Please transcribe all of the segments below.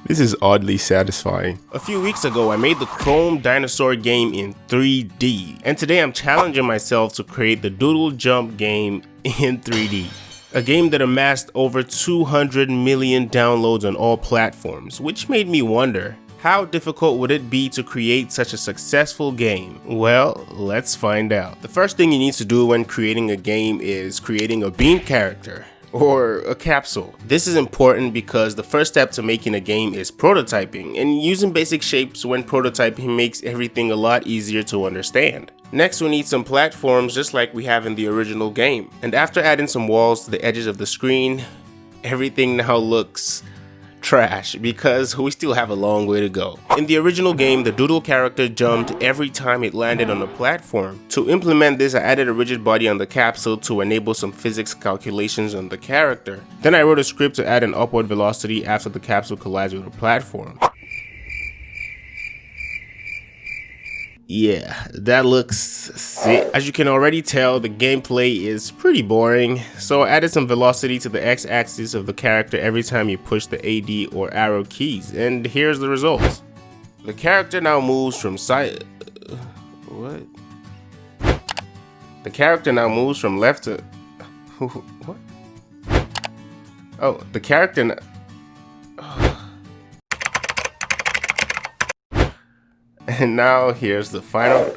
This is oddly satisfying. A few weeks ago, I made the Chrome dinosaur game in 3D, and today I'm challenging myself to create the Doodle Jump game in 3D. A game that amassed over 200 million downloads on all platforms, which made me wonder, how difficult would it be to create such a successful game? Well, let's find out. The first thing you need to do when creating a game is creating a bean character, or a capsule. This is important because the first step to making a game is prototyping, and using basic shapes when prototyping makes everything a lot easier to understand. Next, we need some platforms just like we have in the original game. And after adding some walls to the edges of the screen, everything now looks trash because we still have a long way to go. In the original game, the Doodle character jumped every time it landed on a platform. To implement this, I added a rigid body on the capsule to enable some physics calculations on the character. Then I wrote a script to add an upward velocity after the capsule collides with a platform. Yeah, that looks sick. As you can already tell, the gameplay is pretty boring, so I added some velocity to the x-axis of the character every time you push the AD or arrow keys, and here's the results. The character now moves from what? The character now moves from left to... what? Oh, the character... And now here's the final...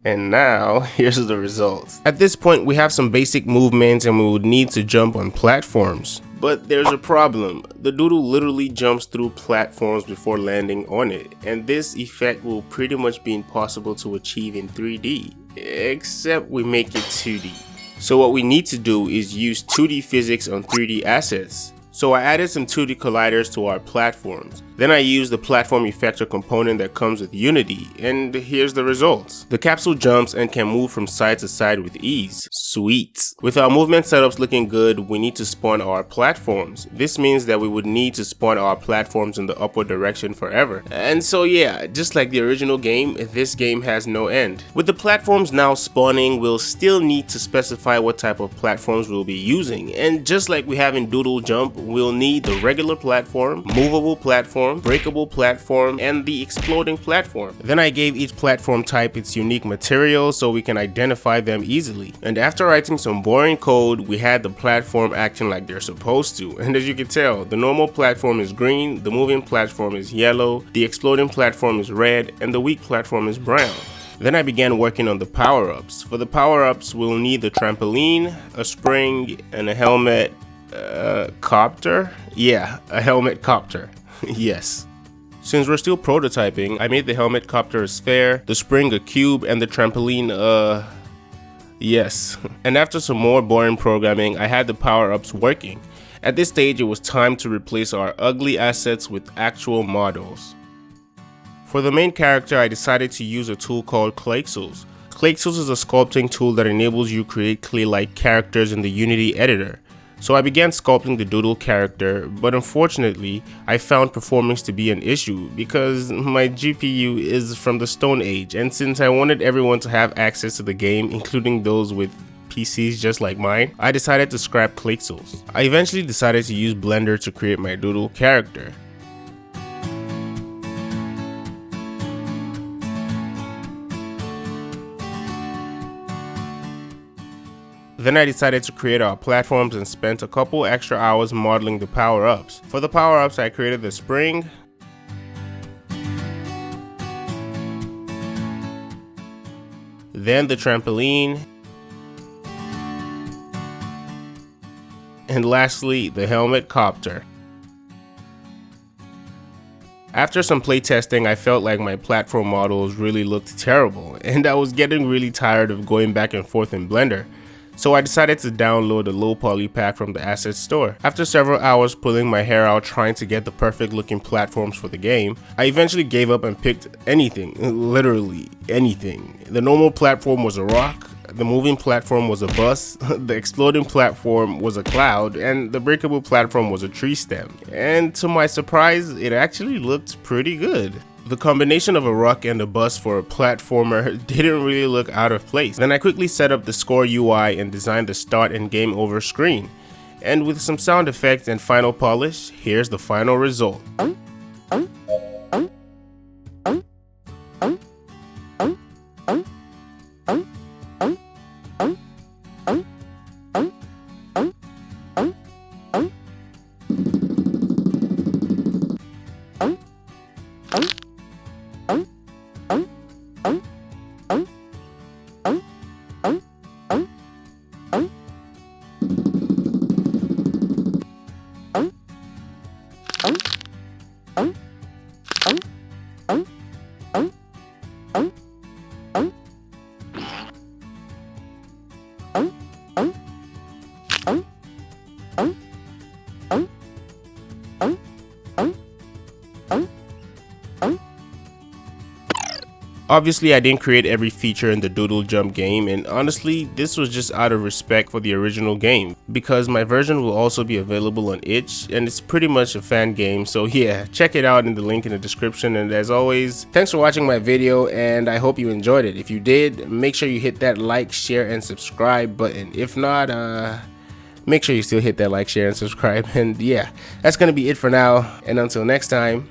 And now here's the results. At this point, we have some basic movements and we would need to jump on platforms. But there's a problem. The Doodle literally jumps through platforms before landing on it, and this effect will pretty much be impossible to achieve in 3D, except we make it 2D. So what we need to do is use 2D physics on 3D assets. So I added some 2D colliders to our platforms. Then I used the platform effector component that comes with Unity, and here's the results. The capsule jumps and can move from side to side with ease. Sweet. With our movement setups looking good, we need to spawn our platforms. This means that we would need to spawn our platforms in the upward direction forever. And so yeah, just like the original game, this game has no end. With the platforms now spawning, we'll still need to specify what type of platforms we'll be using. And just like we have in Doodle Jump, we'll need the regular platform, movable platform, breakable platform, and the exploding platform. Then I gave each platform type its unique material so we can identify them easily. And after writing some boring code, we had the platform acting like they're supposed to. And as you can tell, the normal platform is green, the moving platform is yellow, the exploding platform is red, and the weak platform is brown. Then I began working on the power-ups. For the power-ups, we'll need the trampoline, a spring, and a helmet copter? Yeah, a helmet copter. Yes. Since we're still prototyping, I made the helmet copter a sphere, the spring a cube, and the trampoline yes. And after some more boring programming, I had the power-ups working. At this stage, it was time to replace our ugly assets with actual models. For the main character, I decided to use a tool called Claxels. Claxels is a sculpting tool that enables you to create clay-like characters in the Unity editor. So I began sculpting the Doodle character, but unfortunately, I found performance to be an issue because my GPU is from the Stone Age, and since I wanted everyone to have access to the game, including those with PCs just like mine, I decided to scrap Claxels. I eventually decided to use Blender to create my Doodle character. Then I decided to create our platforms and spent a couple extra hours modeling the power-ups. For the power-ups, I created the spring, then the trampoline, and lastly, the helmet copter. After some playtesting, I felt like my platform models really looked terrible, and I was getting really tired of going back and forth in Blender. So I decided to download a low poly pack from the asset store. After several hours pulling my hair out trying to get the perfect looking platforms for the game, I eventually gave up and picked anything, literally anything. The normal platform was a rock, the moving platform was a bus, the exploding platform was a cloud, and the breakable platform was a tree stem. And to my surprise, it actually looked pretty good. The combination of a rock and a bus for a platformer didn't really look out of place. Then I quickly set up the score UI and designed the start and game over screen. And with some sound effects and final polish, here's the final result. Obviously, I didn't create every feature in the Doodle Jump game, and honestly, this was just out of respect for the original game, because my version will also be available on itch, and it's pretty much a fan game, so yeah, check it out in the link in the description. And as always, thanks for watching my video, and I hope you enjoyed it. If you did, make sure you hit that like, share, and subscribe button. If not, make sure you still hit that like, share, and subscribe. And yeah, that's gonna be it for now, and until next time.